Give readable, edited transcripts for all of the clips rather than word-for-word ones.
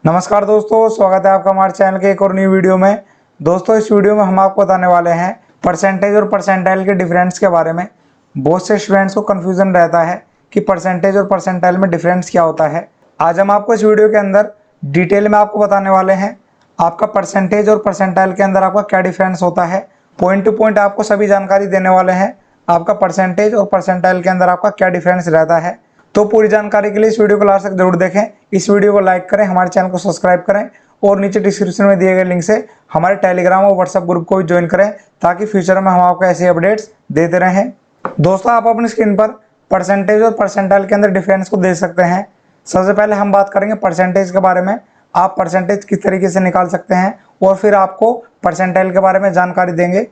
नमस्कार दोस्तों, स्वागत है आपका हमारे चैनल के एक और न्यू वीडियो में। दोस्तों, इस वीडियो में हम आपको बताने वाले हैं परसेंटेज और परसेंटाइल के डिफरेंस के बारे में। बहुत से स्टूडेंट्स को कन्फ्यूजन रहता है कि परसेंटेज और परसेंटाइल में डिफरेंस क्या होता है। आज हम आपको इस वीडियो के अंदर डिटेल में आपको बताने वाले हैं आपका परसेंटेज और परसेंटाइल के अंदर आपका क्या डिफरेंस होता है। पॉइंट टू पॉइंट आपको सभी जानकारी देने वाले हैं आपका परसेंटेज और परसेंटाइल के अंदर आपका क्या डिफरेंस रहता है। तो पूरी जानकारी के लिए इस वीडियो को लास्ट तक जरूर देखें। इस वीडियो को लाइक करें, हमारे चैनल को सब्सक्राइब करें और नीचे डिस्क्रिप्शन में दिए गए लिंक से हमारे टेलीग्राम और व्हाट्सएप ग्रुप को भी ज्वाइन करें ताकि फ्यूचर में हम आपको ऐसे अपडेट्स देते रहें। दोस्तों, आप अपनी स्क्रीन पर परसेंटेज और परसेंटाइल के अंदर डिफरेंस को देख सकते हैं। सबसे पहले हम बात करेंगे परसेंटेज के बारे में। आप परसेंटेज किस तरीके से निकाल सकते हैं और फिर आपको परसेंटाइल के बारे में जानकारी देंगे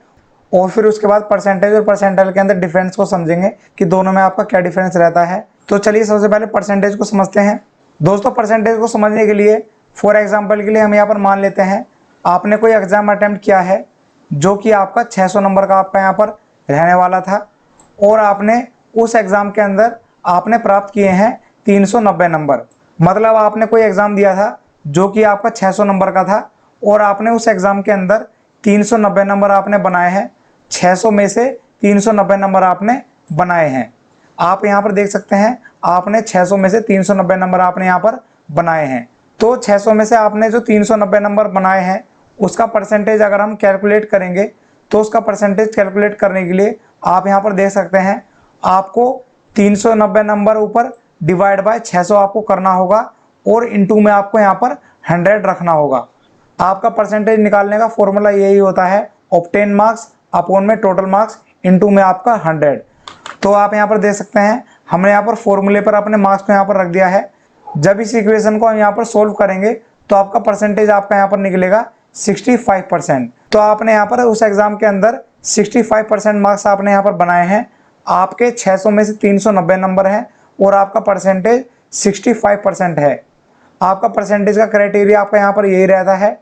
और फिर उसके बाद परसेंटेज और परसेंटाइल के अंदर डिफरेंस को समझेंगे कि दोनों में आपका क्या डिफरेंस रहता है। तो चलिए सबसे पहले परसेंटेज को समझते हैं। दोस्तों, परसेंटेज को समझने के लिए फॉर एग्जांपल के लिए हम यहाँ पर मान लेते हैं आपने कोई एग्जाम अटेम्प्ट किया है जो कि आपका 600 नंबर का आपका यहाँ पर रहने वाला था और आपने उस एग्ज़ाम के अंदर आपने प्राप्त किए हैं 390 नंबर। मतलब आपने कोई एग्ज़ाम दिया था जो कि आपका 600 नंबर का था और आपने उस एग्ज़ाम के अंदर 390 नंबर आपने बनाए हैं। 600 में से 390 नंबर आपने बनाए हैं। आप यहाँ पर देख सकते हैं आपने 600 में से 390 नंबर आपने यहाँ पर बनाए हैं। तो 600 में से आपने जो 390 नंबर बनाए हैं उसका परसेंटेज अगर हम कैलकुलेट करेंगे तो उसका परसेंटेज कैलकुलेट करने के लिए आप यहाँ पर देख सकते हैं आपको 390 नंबर ऊपर डिवाइड बाय 600 आपको करना होगा और इनटू में आपको यहाँ पर 100 रखना होगा। आपका परसेंटेज निकालने का फॉर्मूला यही होता है ऑब्टेन मार्क्स अपॉन में टोटल मार्क्स इनटू में आपका 100। तो आप यहाँ पर देख सकते हैं हमने यहाँ पर फॉर्मूले पर अपने मार्क्स को यहाँ पर रख दिया है। जब इस इक्वेशन को हम यहाँ पर सोल्व करेंगे तो आपका परसेंटेज आपका यहाँ पर निकलेगा 65%। तो आपने यहाँ पर उस एग्जाम के अंदर 65% मार्क्स आपने यहाँ पर बनाए हैं। आपके 600 में से 390 नंबर हैं और आपका परसेंटेज 65% है। आपका परसेंटेज का क्राइटेरिया आपका यहाँ पर यही रहता है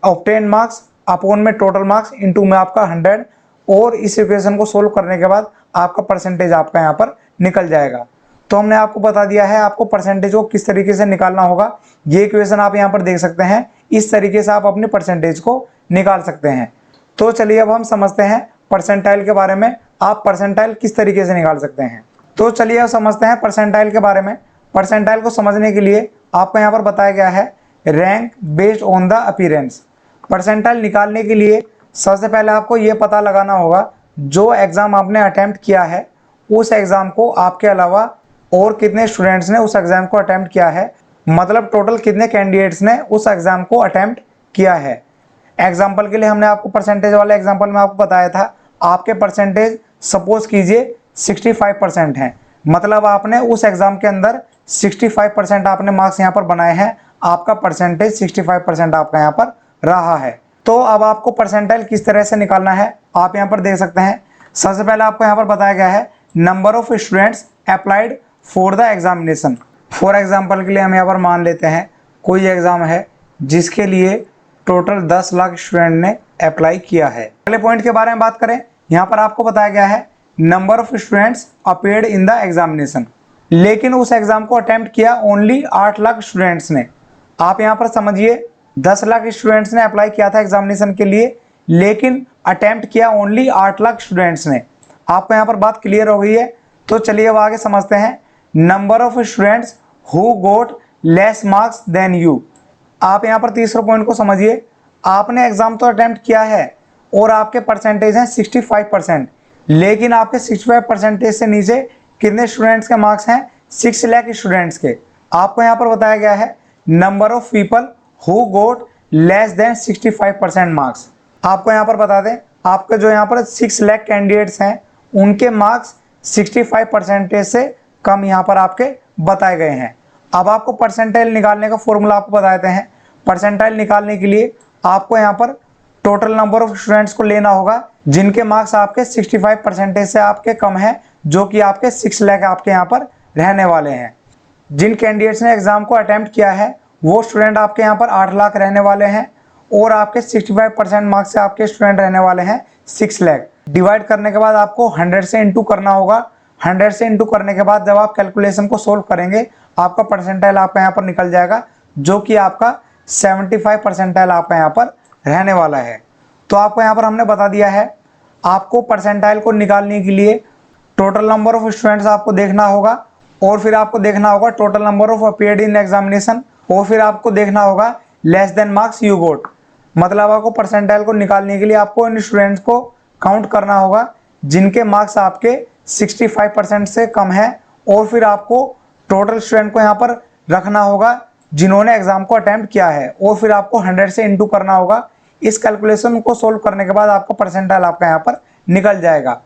ऑब्टेन मार्क्स अपॉन में टोटल मार्क्स इनटू में आपका 100 और इस इक्वेशन को सोल्व करने के बाद आपका परसेंटेज आपका यहाँ पर निकल जाएगा। तो हमने आपको बता दिया है आपको परसेंटेज को किस तरीके से निकालना होगा। ये इक्वेशन आप यहाँ पर देख सकते हैं। इस तरीके से आप अपने परसेंटेज को निकाल सकते हैं। तो चलिए अब हम समझते हैं परसेंटाइल के बारे में। आप परसेंटाइल किस तरीके से निकाल सकते हैं। तो चलिए अब समझते हैं परसेंटाइल के बारे में। परसेंटाइल को समझने के लिए आपको यहाँ पर बताया गया है rank based on the appearance. Percentile निकालने के लिए सबसे पहले आपको ये पता लगाना होगा जो एग्ज़ाम आपने अटेम्प्ट किया है उस एग्ज़ाम को आपके अलावा और कितने स्टूडेंट्स ने उस एग्ज़ाम को अटेम्प्ट किया है। मतलब टोटल कितने कैंडिडेट्स ने उस एग्ज़ाम को अटेम्प्ट किया है। एग्जाम्पल के लिए हमने आपको परसेंटेज वाले एग्जाम्पल में आपको बताया था आपके परसेंटेज सपोज कीजिए 65% हैं। मतलब आपने उस एग्ज़ाम के अंदर 65% आपने मार्क्स यहाँ पर बनाए हैं। आपका परसेंटेज 65% आपका यहाँ पर रहा है। तो अब आपको परसेंटाइल किस तरह से निकालना है आप यहाँ पर देख सकते हैं। सबसे पहले आपको यहाँ पर बताया गया है number of students applied for the examination. For example के लिए हम यहाँ पर मान लेते हैं कोई एग्ज़ाम है जिसके लिए टोटल 10 लाख स्टूडेंट ने अप्लाई किया है। अगले पॉइंट के बारे में बात करें, यहाँ पर आपको बताया गया है number of students appeared in the examination. लेकिन उस एग्ज़ाम को अटेम्प्ट किया ओनली 8 लाख स्टूडेंट्स ने। आप यहाँ पर समझिए 10 लाख स्टूडेंट्स ने अप्लाई किया था एग्जामिनेशन के लिए लेकिन अटेम्प्ट किया ओनली 8 लाख स्टूडेंट्स ने। आपको यहाँ पर बात क्लियर हो गई है। तो चलिए अब आगे समझते हैं number of students who got less marks than you. आप यहाँ पर तीसरे पॉइंट को समझिए। आपने एग्जाम तो अटेम्प्ट किया है और आपके परसेंटेज हैं 65%, लेकिन आपके 65 परसेंटेज से नीचे कितने स्टूडेंट्स के मार्क्स हैं 6 लाख स्टूडेंट्स के। आपको यहाँ पर बताया गया है number of people who got less than 65% marks. आपको यहाँ पर बता दें आपके जो यहाँ पर 6 लाख कैंडिडेट्स हैं उनके मार्क्स 65 परसेंटेज से कम यहाँ पर आपके बताए गए हैं। अब आपको परसेंटाइल निकालने का फॉर्मूला आपको बताते हैं। परसेंटाइल निकालने के लिए आपको यहाँ पर टोटल नंबर ऑफ स्टूडेंट्स को लेना होगा जिनके मार्क्स आपके 65 परसेंटेज से आपके कम हैं, जो कि आपके 6 लाख आपके यहाँ पर रहने वाले हैं। जिन कैंडिडेट्स ने एग्जाम को अटेम्प्ट किया है वो स्टूडेंट आपके यहाँ पर 8 लाख रहने वाले हैं और आपके 65% मार्क्स से आपके स्टूडेंट रहने वाले हैं 6 लाख। डिवाइड करने के बाद आपको 100 से इंटू करना होगा। 100 से इंटू करने के बाद जब आप कैलकुलेशन को सोल्व करेंगे आपका परसेंटाइल आपका यहाँ पर निकल जाएगा जो कि आपका 75 परसेंटाइल आपका यहाँ पर रहने वाला है। तो आपको यहाँ पर हमने बता दिया है, आपको परसेंटाइल को निकालने के लिए टोटल नंबर ऑफ स्टूडेंट्स आपको देखना होगा, और फिर आपको देखना होगा total number of appeared in examination, और फिर आपको देखना होगा less than marks you got. मतलब आपको परसेंटाइल को निकालने के लिए आपको इन स्टूडेंट्स को काउंट करना होगा जिनके मार्क्स आपके 65% से कम है, और फिर आपको टोटल स्टूडेंट को यहाँ पर रखना होगा जिन्होंने एग्जाम को अटेम्प्ट किया है, और फिर आपको 100 से इंटू करना होगा। इस कैलकुलेशन को सोल्व करने के बाद आपका परसेंटाइल आपका यहाँ पर निकल जाएगा।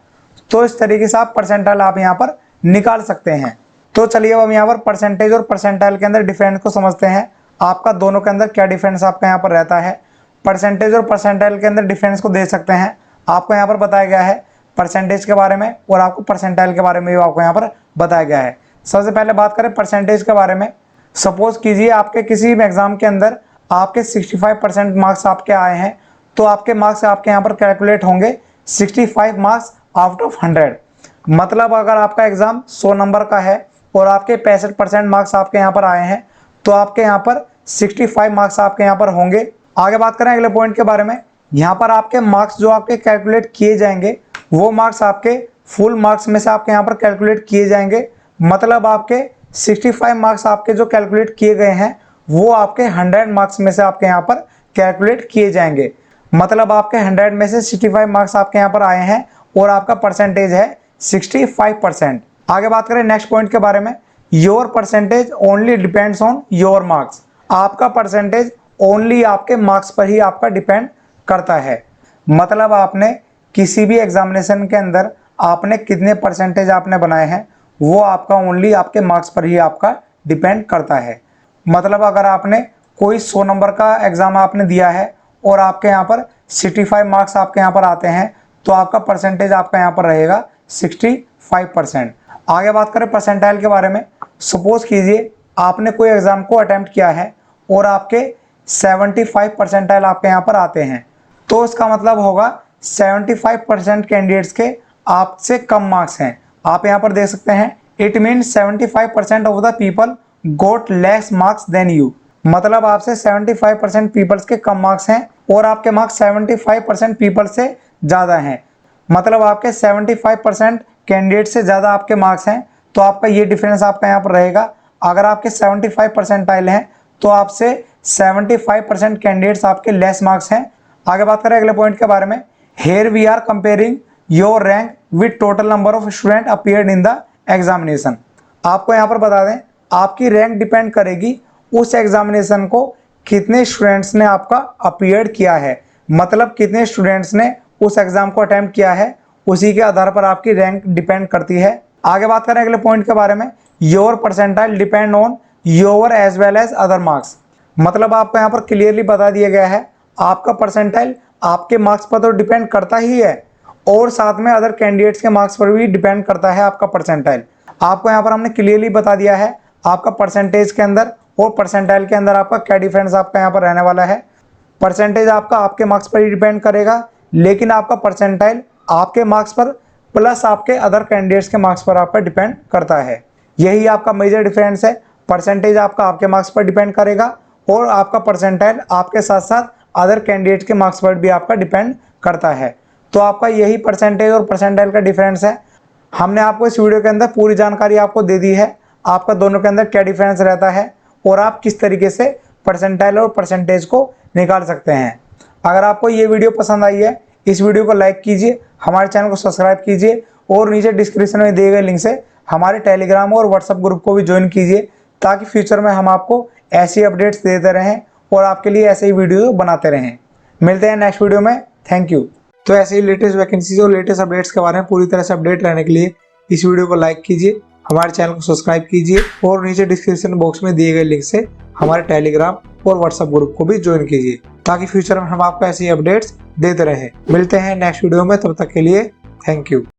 तो इस तरीके से आप परसेंटाइल आप यहाँ पर निकाल सकते हैं। तो चलिए अब हम यहाँ पर परसेंटेज और परसेंटाइल के अंदर डिफरेंस को समझते हैं। आपका दोनों के अंदर क्या डिफरेंस आपका यहाँ पर रहता है। परसेंटेज और परसेंटाइल के अंदर डिफरेंस को देख सकते हैं। आपको यहाँ पर बताया गया है परसेंटेज के बारे में, और आपको परसेंटाइल के बारे में भी आपको यहाँ पर बताया गया है। सबसे पहले बात करें परसेंटेज के बारे में। सपोज कीजिए आपके किसी भी एग्जाम के अंदर आपके 65% मार्क्स आपके आए हैं, तो आपके मार्क्स आपके यहाँ पर कैलकुलेट होंगे 65 मार्क्स आउट ऑफ 100। मतलब अगर आपका एग्जाम 100 नंबर का है और आपके 65% मार्क्स आपके यहाँ पर आए हैं, तो आपके यहाँ पर 65 मार्क्स आपके यहाँ पर होंगे। आगे बात करें अगले पॉइंट के बारे में। यहाँ पर आपके मार्क्स जो आपके कैलकुलेट किए जाएंगे, वो मार्क्स आपके फुल मार्क्स में से आपके यहाँ पर कैलकुलेट किए जाएंगे। मतलब आपके 65 मार्क्स आपके जो कैलकुलेट किए गए हैं, वो आपके 100 मार्क्स में से आपके यहाँ पर कैलकुलेट किए जाएंगे। मतलब आपके 100 में से 65 मार्क्स आपके यहाँ पर आए हैं, और आपका परसेंटेज है 65%। आगे बात करें नेक्स्ट पॉइंट के बारे में। Your percentage only depends on your marks. आपका परसेंटेज ओनली आपके मार्क्स पर ही आपका डिपेंड करता है। मतलब आपने किसी भी एग्जामिनेशन के अंदर आपने कितने परसेंटेज आपने बनाए हैं, वो आपका ओनली आपके मार्क्स पर ही आपका डिपेंड करता है। मतलब अगर आपने कोई 100 नंबर का एग्जाम आपने दिया है और आपके यहाँ पर 65 मार्क्स आपके यहाँ पर आते हैं, तो आपका परसेंटेज आपका यहाँ पर रहेगा 65%। आगे बात करें परसेंटाइल के बारे में। सपोज कीजिए आपने कोई एग्जाम को अटेम्प्ट किया है और आपके 75 परसेंटाइल आपके यहाँ पर आते हैं, तो इसका मतलब होगा 75% कैंडिडेट्स के आपसे कम मार्क्स हैं। आप यहाँ पर देख सकते हैं, it means 75% of the people got less marks than you. मतलब आपसे 75% पीपल्स के कम मार्क्स हैं और आपके मार्क्स 75% पीपल से ज़्यादा हैं। मतलब आपके 75% कैंडिडेट से ज़्यादा आपके मार्क्स हैं, तो आपका ये डिफरेंस आपका यहाँ पर रहेगा। अगर आपके 75 परसेंटाइल हैं, तो आपसे 75% कैंडिडेट्स आपके लेस मार्क्स हैं। आगे बात करें अगले पॉइंट के बारे में। Here we are comparing your rank with total number of student appeared in the examination. आपको यहाँ पर बता दें, आपकी रैंक डिपेंड करेगी उस एग्जामिनेशन को कितने स्टूडेंट्स ने आपका अपीयर्ड किया है। मतलब कितने स्टूडेंट्स ने उस एग्जाम को अटेम्प्ट किया है, उसी के आधार पर आपकी रैंक डिपेंड करती है। आगे बात करें अगले पॉइंट के बारे में। Your percentile depend on your as well as other marks. मतलब आपको यहाँ पर क्लियरली बता दिया गया है, आपका परसेंटाइल आपके मार्क्स पर तो डिपेंड करता ही है, और साथ में अदर कैंडिडेट्स के मार्क्स पर भी डिपेंड करता है आपका परसेंटाइल। आपको यहाँ पर हमने क्लियरली बता दिया है आपका परसेंटेज के अंदर और परसेंटाइल के अंदर आपका क्या डिफरेंस आपका यहाँ पर रहने वाला है। परसेंटेज आपका आपके मार्क्स पर ही डिपेंड करेगा, लेकिन आपका परसेंटाइल आपके मार्क्स पर प्लस आपके अदर कैंडिडेट्स के मार्क्स पर आपका डिपेंड करता है। यही आपका मेजर डिफरेंस है। परसेंटेज आपका आपके मार्क्स पर डिपेंड करेगा, और आपका परसेंटाइल आपके साथ साथ अदर कैंडिडेट के मार्क्स पर भी आपका डिपेंड करता है। तो आपका यही परसेंटेज और परसेंटाइल का डिफरेंस है। हमने आपको इस वीडियो के अंदर पूरी जानकारी आपको दे दी है, आपका दोनों के अंदर क्या डिफरेंस रहता है और आप किस तरीके से परसेंटाइल और परसेंटेज को निकाल सकते हैं। अगर आपको ये वीडियो पसंद आई है, इस वीडियो को लाइक कीजिए, हमारे चैनल को सब्सक्राइब कीजिए, और नीचे डिस्क्रिप्शन में दिए गए लिंक से हमारे टेलीग्राम और व्हाट्सएप ग्रुप को भी ज्वाइन कीजिए, ताकि फ्यूचर में हम आपको ऐसी अपडेट्स देते रहें और आपके लिए ऐसे ही वीडियो बनाते रहें। मिलते हैं नेक्स्ट वीडियो में। Thank you. तो ऐसे ही लेटेस्ट वैकेंसीज और लेटेस्ट अपडेट्स के बारे में पूरी तरह से अपडेट रहने के लिए इस वीडियो को लाइक कीजिए, हमारे चैनल को सब्सक्राइब कीजिए, और नीचे डिस्क्रिप्शन बॉक्स में दिए गए लिंक से हमारे टेलीग्राम और व्हाट्सएप ग्रुप को भी ज्वाइन कीजिए, ताकि फ्यूचर में हम आपको ऐसी अपडेट्स देते रहें। मिलते हैं नेक्स्ट वीडियो में, तब तक के लिए थैंक यू।